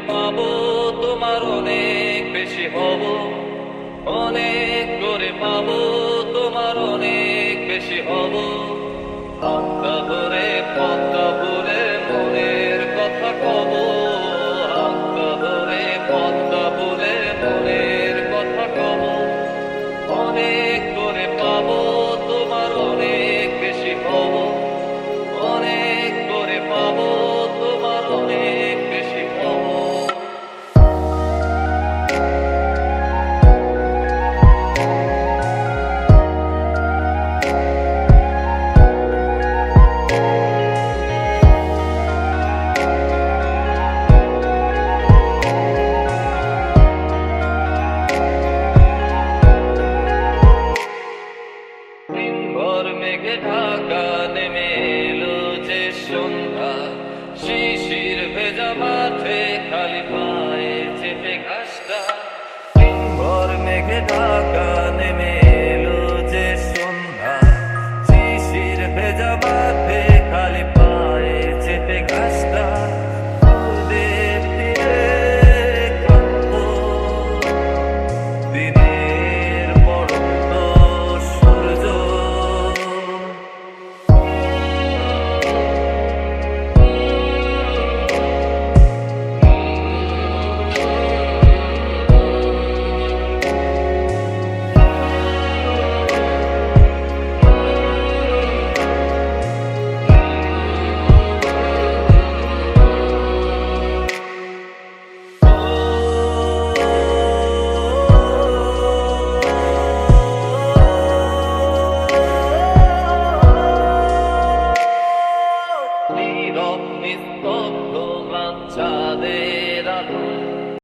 পাবো তোমার অনেক বেশি হব, অনেক করে পাবো তোমার অনেক বেশি হব। হাতটা ধরে পথটা ভুলে মনের কথা কব, হাতটা ধরে পথটা ভুলে মনের কথা কব। অনেক করে পাবো তোমার অনেক বেশি হব, অনেক করে পাবো তোমার অনেক বেশি হব। দিনভর মেঘে ঢাকা নেমে এলো যে সন্ধ্যা, শিশির ভেজা মাঠে খালি পায়ে চেপে ঘাসটা। দিনভর মেঘে ঢাকা নেমে এলো যে সন্ধ্যা, শিশির ভেজা মাঠে খালি পায়ে চেপে ঘাসটা। ফুলদের তীরে ক্লান্ত দিনের পড়ন্ত সূর্য, নীরব নিস্তব্ধ চাঁদে